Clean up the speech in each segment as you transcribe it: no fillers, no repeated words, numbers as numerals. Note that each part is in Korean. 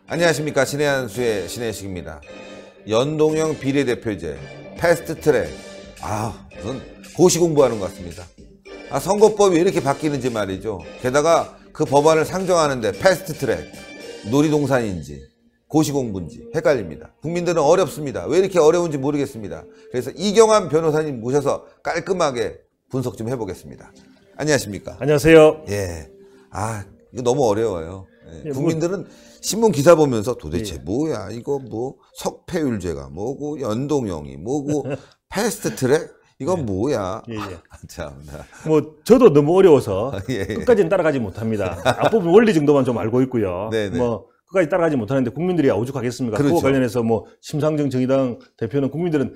안녕하십니까. 신의 한수의 신혜식입니다. 연동형 비례대표제 패스트트랙, 무슨 고시 공부하는 것 같습니다. 선거법이 왜 이렇게 바뀌는지 말이죠. 게다가 그 법안을 상정하는데 패스트트랙, 놀이동산인지 고시 공부인지 헷갈립니다. 국민들은 어렵습니다. 왜 이렇게 어려운지 모르겠습니다. 그래서 이경환 변호사님 모셔서 깔끔하게 분석 좀 해보겠습니다. 안녕하십니까. 안녕하세요. 예. 이거 너무 어려워요. 예. 국민들은 신문 기사 보면서 도대체 뭐야, 이거 뭐 석패율제가 뭐고 연동형이 뭐고 패스트트랙 이건 뭐야. 참나. 뭐 저도 너무 어려워서 예. 끝까지는 따라가지 못합니다. 앞부분 원리 정도만 좀 알고 있고요. 네네. 뭐 끝까지 따라가지 못하는데 국민들이 오죽하겠습니까? 그렇죠. 그와 관련해서 뭐 심상정 정의당 대표는 국민들은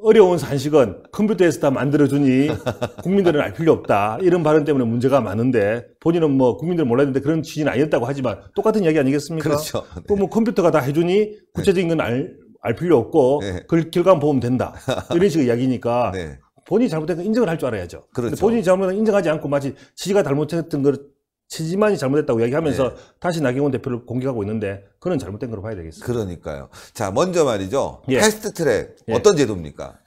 어려운 산식은 컴퓨터에서 다 만들어주니 국민들은 알 필요 없다. 이런 발언 때문에 문제가 많은데 본인은 뭐 국민들은 몰라야 되는데 그런 취지는 아니었다고 하지만 똑같은 이야기 아니겠습니까? 그렇죠. 네. 또 뭐 컴퓨터가 다 해주니 구체적인 건 알 필요 없고 네. 그 결과만 보면 된다. 이런 식의 이야기니까 네. 본인이 잘못된 거 인정을 할 줄 알아야죠. 그렇죠. 근데 본인이 잘못된 거 인정하지 않고 마치 취지가 잘못했던 걸 취지만이 잘못했다고 이야기하면서 네. 다시 나경원 대표를 공격하고 있는데 그건 잘못된 거로 봐야 되겠습니다. 그러니까요. 자, 먼저 말이죠. 예. 패스트트랙 예. 어떤 제도입니까?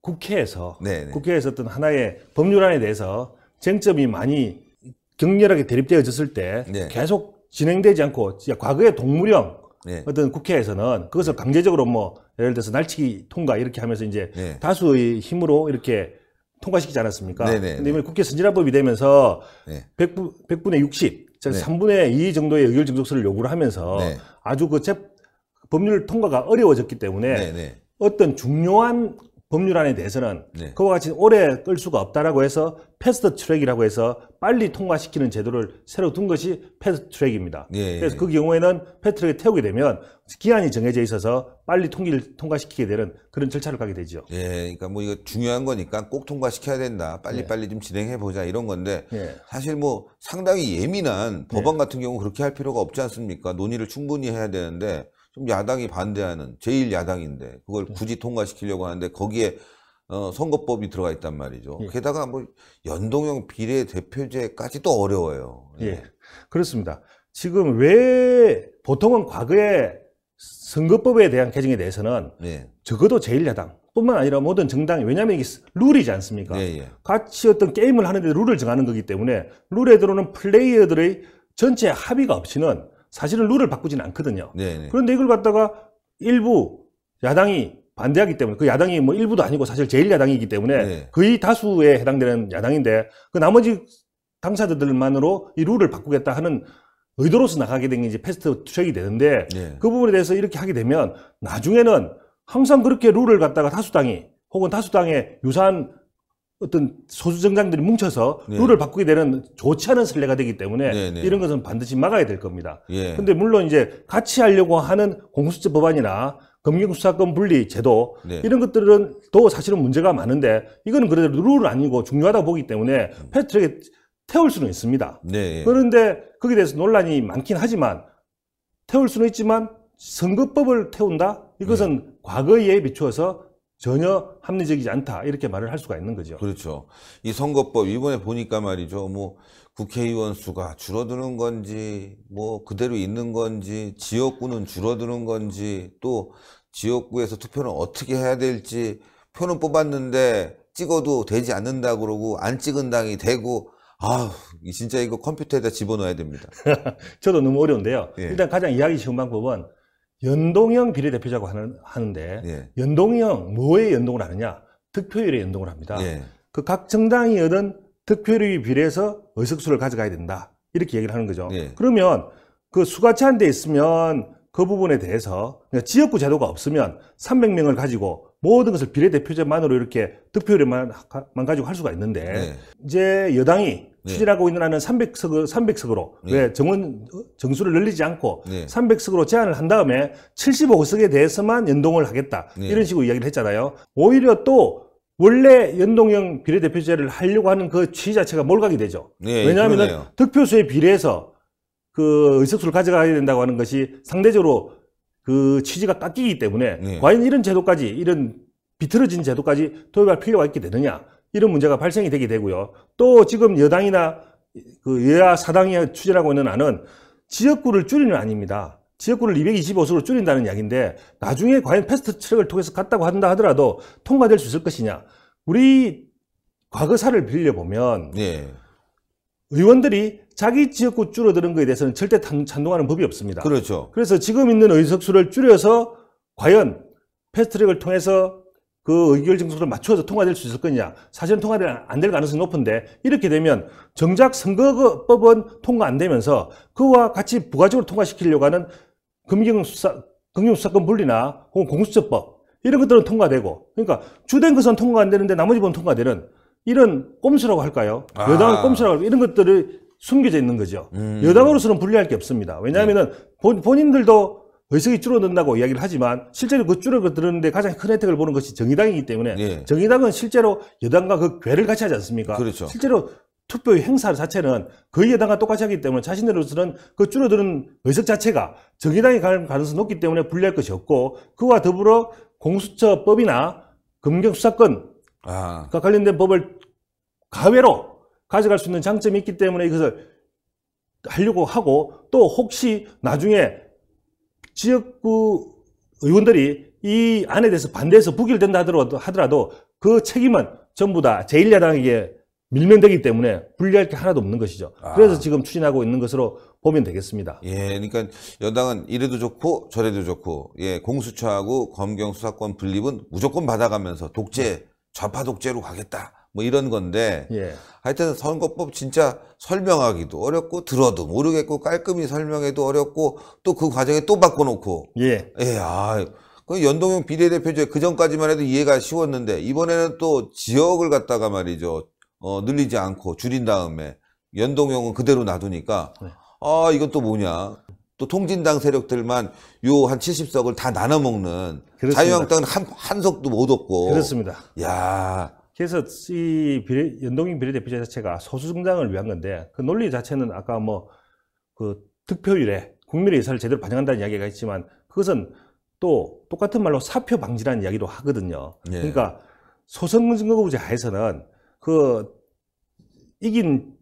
국회에서 네네. 국회에서 어떤 하나의 법률안에 대해서 쟁점이 많이 격렬하게 대립되어졌을 때 네. 계속 진행되지 않고 과거의 동물형 네. 어떤 국회에서는 그것을 강제적으로 뭐 예를 들어서 날치기 통과 이렇게 하면서 이제 네. 다수의 힘으로 이렇게 통과시키지 않았습니까? 네네. 근데 이번에 국회 선진화법이 되면서 네. 100분의 60, 즉 네. 3분의 2 정도의 의결 정족수를 요구를 하면서 네. 아주 법률 통과가 어려워졌기 때문에 네네. 어떤 중요한 법률안에 대해서는 네. 그와 같이 오래 끌 수가 없다라고 해서 패스트 트랙이라고 해서 빨리 통과시키는 제도를 새로 둔 것이 패스트 트랙입니다. 예. 그래서 그 경우에는 패스트 트랙에 태우게 되면 기한이 정해져 있어서 빨리 통과시키게 되는 그런 절차를 가게 되죠. 예, 그러니까 뭐 이거 중요한 거니까 꼭 통과시켜야 된다. 빨리빨리 좀 진행해 보자 이런 건데 예. 사실 뭐 상당히 예민한 법안 같은 경우 그렇게 할 필요가 없지 않습니까? 논의를 충분히 해야 되는데 좀 야당이 반대하는 제1야당인데 그걸 굳이 통과시키려고 하는데 거기에 선거법이 들어가 있단 말이죠. 예. 게다가 뭐 연동형 비례대표제까지도 어려워요. 예, 그렇습니다. 지금 왜 보통은 과거에 선거법에 대한 개정에 대해서는 네. 적어도 제1야당 뿐만 아니라 모든 정당이, 왜냐하면 이게 룰이지 않습니까? 예, 예. 같이 어떤 게임을 하는데 룰을 정하는 거기 때문에 룰에 들어오는 플레이어들의 전체 합의가 없이는 사실은 룰을 바꾸지는 않거든요. 네, 네. 그런데 이걸 갖다가 일부 야당이 반대하기 때문에, 그 야당이 뭐 일부도 아니고 사실 제1야당이기 때문에 네. 거의 다수에 해당되는 야당인데 그 나머지 당사자들만으로 이 룰을 바꾸겠다 하는 의도로서 나가게 된 게 이제 패스트 트랙이 되는데 네. 그 부분에 대해서 이렇게 하게 되면 나중에는 항상 그렇게 룰을 갖다가 다수당이 혹은 다수당의 유사한 어떤 소수 정당들이 뭉쳐서 네. 룰을 바꾸게 되는 좋지 않은 선례가 되기 때문에 네, 네. 이런 것은 반드시 막아야 될 겁니다. 예. 근데 물론 이제 같이 하려고 하는 공수처 법안이나 검경수사권 분리 제도 네. 이런 것들은 또 사실은 문제가 많은데 이거는 그래도 룰은 아니고 중요하다고 보기 때문에 패스트트랙에 태울 수는 있습니다. 네. 그런데 거기에 대해서 논란이 많긴 하지만 태울 수는 있지만 선거법을 태운다? 이것은 과거에 비추어서 전혀 합리적이지 않다 이렇게 말을 할 수가 있는 거죠. 그렇죠. 이 선거법 이번에 보니까 말이죠. 뭐 국회의원 수가 줄어드는 건지 뭐 그대로 있는 건지 지역구는 줄어드는 건지 또 지역구에서 투표는 어떻게 해야 될지 표는 뽑았는데 찍어도 되지 않는다 그러고 안 찍은 당이 되고 진짜 이거 컴퓨터에다 집어넣어야 됩니다. 저도 너무 어려운데요. 예. 일단 가장 이해하기 쉬운 방법은 연동형 비례대표자고 하는데 예. 연동형 뭐에 연동을 하느냐? 득표율에 연동을 합니다. 예. 그 각 정당이 얻은 득표율에 비례해서 의석수를 가져가야 된다. 이렇게 얘기를 하는 거죠. 예. 그러면 그 수가 제한돼 있으면 그 부분에 대해서 그러니까 지역구 제도가 없으면 300명을 가지고 모든 것을 비례대표제만으로 이렇게 득표율만 가지고 할 수가 있는데 네. 이제 여당이 추진하고 있는 안은 300석으로 네. 왜 정수를 늘리지 않고 네. 300석으로 제한을 한 다음에 75석에 대해서만 연동을 하겠다. 네. 이런 식으로 이야기를 했잖아요. 오히려 또 원래 연동형 비례대표제를 하려고 하는 그 취지 자체가 몰각이 되죠. 네, 왜냐하면 그러네요. 득표수에 비례해서 그 의석수를 가져가야 된다고 하는 것이 상대적으로 그 취지가 깎이기 때문에 네. 과연 이런 제도까지, 이런 비틀어진 제도까지 도입할 필요가 있게 되느냐, 이런 문제가 발생이 되게 되고요. 또 지금 여당이나 그 여야 사당이 추진하고 있는 안은 지역구를 줄이는 안입니다. 지역구를 225석으로 줄인다는 이야기인데 나중에 과연 패스트 트랙을 통해서 갔다고 한다 하더라도 통과될 수 있을 것이냐. 우리 과거사를 빌려보면 예. 의원들이 자기 지역구 줄어드는 것에 대해서는 절대 찬동하는 법이 없습니다. 그렇죠. 그래서 지금 있는 의석수를 줄여서 과연 패스트트랙을 통해서 그 의결 정도를 맞춰서 통과될 수 있을 거냐. 사실은 통과가 안 될 가능성이 높은데 이렇게 되면 정작 선거법은 통과 안 되면서 그와 같이 부가적으로 통과시키려고 하는 금융수사권 분리나 혹은 공수처법 이런 것들은 통과되고 그러니까 주된 것은 통과 안 되는데 나머지 부분 통과되는 이런 꼼수라고 할까요? 여당의 꼼수라고 할까요? 이런 것들이 숨겨져 있는 거죠. 여당으로서는 불리할 게 없습니다. 왜냐하면 본인들도 의석이 줄어든다고 이야기를 하지만 실제로 그 줄어드는데 가장 큰 혜택을 보는 것이 정의당이기 때문에 예. 정의당은 실제로 여당과 그 궤를 같이 하지 않습니까? 그렇죠. 실제로 투표의 행사 자체는 거의 여당과 똑같이 하기 때문에 자신들로서는 그 줄어드는 의석 자체가 정의당이 갈 가능성이 높기 때문에 불리할 것이 없고 그와 더불어 공수처법이나 금경수사권과 관련된 법을 가외로 가져갈 수 있는 장점이 있기 때문에 이것을 하려고 하고 또 혹시 나중에 지역구 의원들이 이 안에 대해서 반대해서 부결된다 하더라도 그 책임은 전부 다 제1야당에게 밀면 되기 때문에 불리할 게 하나도 없는 것이죠. 그래서 지금 추진하고 있는 것으로 보면 되겠습니다. 예, 그러니까 여당은 이래도 좋고 저래도 좋고, 예, 공수처하고 검경 수사권 분립은 무조건 받아가면서 독재, 좌파 독재로 가겠다. 뭐 이런 건데, 예. 하여튼 선거법 진짜 설명하기도 어렵고 들어도 모르겠고 깔끔히 설명해도 어렵고 또 그 과정에 또 바꿔놓고, 예. 그 연동형 비례대표제 그 전까지만 해도 이해가 쉬웠는데 이번에는 또 지역을 갖다가 말이죠. 늘리지 않고 줄인 다음에 연동형은 그대로 놔두니까 이건 또 뭐냐. 또 통진당 세력들만 요 한 70석을 다 나눠 먹는 자유한국당은 한 석도 못 얻고. 그렇습니다. 야. 그래서 이 연동형 비례대표제 자체가 소수정당을 위한 건데 그 논리 자체는 아까 뭐 그 득표율에 국민의 의사를 제대로 반영한다는 이야기가 있지만 그것은 또 똑같은 말로 사표 방지라는 이야기도 하거든요. 예. 그러니까 소선거구제 하에서는 그 이긴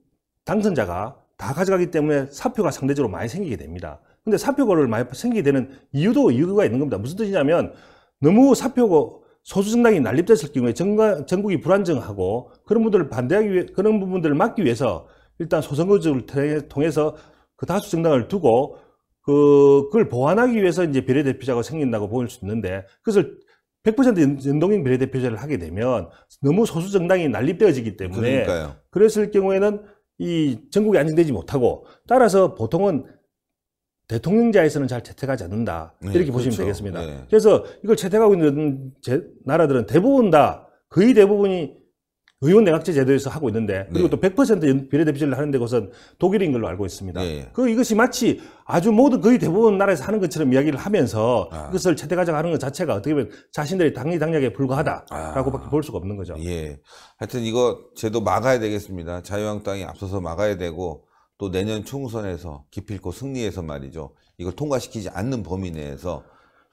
당선자가 다 가져가기 때문에 사표가 상대적으로 많이 생기게 됩니다. 근데 사표가 많이 생기게 되는 이유가 있는 겁니다. 무슨 뜻이냐면 너무 사표가 소수정당이 난립됐을 경우에 전국이 불안정하고 그런 분들을 반대하기 위해 그런 부분들을 막기 위해서 일단 소선거구제를 통해서 그 다수 정당을 두고 그걸 보완하기 위해서 이제 비례대표제가 생긴다고 보일 수 있는데 그것을 100% 연동형 비례대표제를 하게 되면 너무 소수 정당이 난립되어지기 때문에 그러니까요. 그랬을 경우에는 이 전국이 안정되지 못하고 따라서 보통은 대통령제에서는 잘 채택하지 않는다 이렇게 네, 보시면 그렇죠. 되겠습니다. 네. 그래서 이걸 채택하고 있는 나라들은 대부분 다 거의 대부분이 의원 내각제 제도에서 하고 있는데 그리고 네. 또 100% 비례대표제를 하는 데 곳은 독일인 걸로 알고 있습니다. 네. 이것이 마치 아주 모든 거의 대부분 나라에서 하는 것처럼 이야기를 하면서 이것을 채택하자고 하는 것 자체가 어떻게 보면 자신들의 당리당략에 불과하다라고밖에 볼 수가 없는 거죠. 예. 하여튼 이거 제도 막아야 되겠습니다. 자유한국당이 앞서서 막아야 되고 또 내년 총선에서 기필코 승리해서 말이죠. 이걸 통과시키지 않는 범위 내에서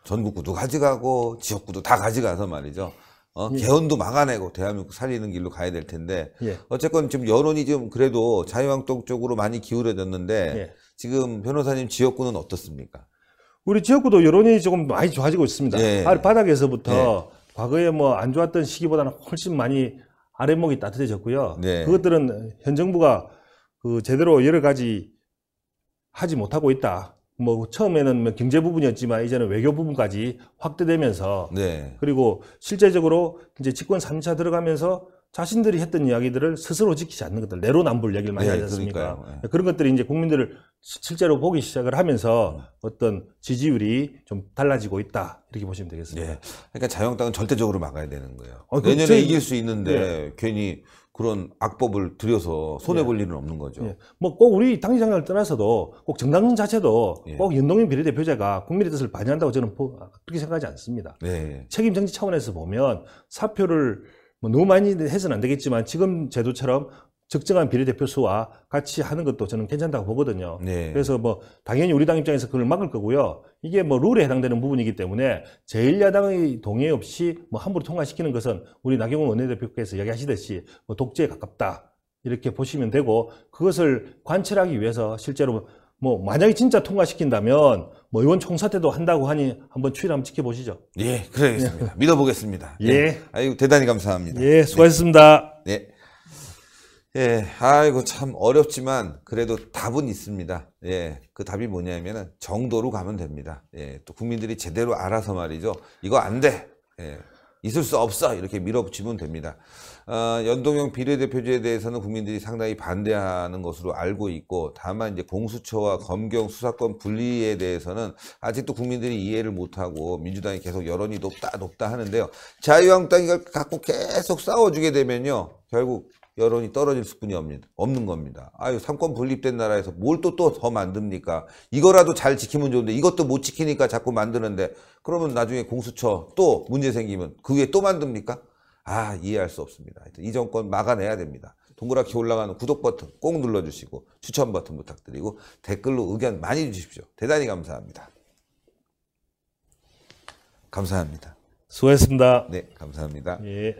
전국구도 가져가고 지역구도 다 가져가서 말이죠. 개헌도 막아내고 대한민국 살리는 길로 가야 될 텐데 예. 어쨌건 지금 여론이 좀 그래도 자유한국당 쪽으로 많이 기울어졌는데 예. 지금 변호사님 지역구는 어떻습니까? 우리 지역구도 여론이 조금 많이 좋아지고 있습니다. 예. 바닥에서부터 과거에 뭐 안 좋았던 시기보다는 훨씬 많이 아랫목이 따뜻해졌고요. 네. 그것들은 현 정부가 그 제대로 여러 가지 하지 못하고 있다. 뭐 처음에는 뭐 경제 부분이었지만 이제는 외교 부분까지 확대되면서 네. 그리고 실제적으로 이제 집권 3차 들어가면서 자신들이 했던 이야기들을 스스로 지키지 않는 것들, 내로남불 얘기를 많이 네, 하지 않습니까? 그러니까요. 그런 것들이 이제 국민들을 실제로 보기 시작을 하면서 어떤 지지율이 좀 달라지고 있다. 이렇게 보시면 되겠습니다. 네. 그러니까 자유한국당은 절대적으로 막아야 되는 거예요. 그 내년에 저희- 이길 수 있는데 괜히 그런 악법을 들여서 손해볼 일은 없는 거죠. 예. 뭐 꼭 우리 당정을 떠나서도 꼭 정당 자체도 예. 꼭 연동형 비례대표제가 국민의 뜻을 반영한다고 저는 그렇게 생각하지 않습니다. 네. 책임 정치 차원에서 보면 사표를 뭐 너무 많이 해서는 안 되겠지만 지금 제도처럼 적정한 비례대표 수와 같이 하는 것도 저는 괜찮다고 보거든요. 네. 그래서 뭐 당연히 우리 당 입장에서 그걸 막을 거고요. 이게 뭐 룰에 해당되는 부분이기 때문에 제1야당의 동의 없이 뭐 함부로 통과시키는 것은 우리 나경원 원내대표께서 이야기하시듯이 뭐 독재에 가깝다 이렇게 보시면 되고 그것을 관철하기 위해서 실제로 뭐 만약에 진짜 통과시킨다면 뭐 의원 총사 때도 한다고 하니 한번 추이를 한번 지켜보시죠. 예, 그러겠습니다. 믿어보겠습니다. 예. 아이고, 대단히 감사합니다. 예, 수고하셨습니다. 네. 예, 아이고, 참 어렵지만 그래도 답은 있습니다. 예, 그 답이 뭐냐면은 정도로 가면 됩니다. 예, 또 국민들이 제대로 알아서 말이죠. 이거 안 돼. 예, 있을 수 없어. 이렇게 밀어붙이면 됩니다. 연동형 비례대표제에 대해서는 국민들이 상당히 반대하는 것으로 알고 있고, 다만 이제 공수처와 검경 수사권 분리에 대해서는 아직도 국민들이 이해를 못하고 민주당이 계속 여론이 높다 하는데요. 자유한국당이 이걸 갖고 계속 싸워주게 되면요, 결국 여론이 떨어질 수뿐이 없는 겁니다. 아유, 삼권 분립된 나라에서 뭘 또 더 만듭니까? 이거라도 잘 지키면 좋은데 이것도 못 지키니까 자꾸 만드는데, 그러면 나중에 공수처 또 문제 생기면 그 위에 또 만듭니까? 아, 이해할 수 없습니다. 하여튼 이 정권 막아내야 됩니다. 동그랗게 올라가는 구독 버튼 꼭 눌러주시고 추천 버튼 부탁드리고 댓글로 의견 많이 주십시오. 대단히 감사합니다. 감사합니다. 수고하셨습니다. 네, 감사합니다. 예.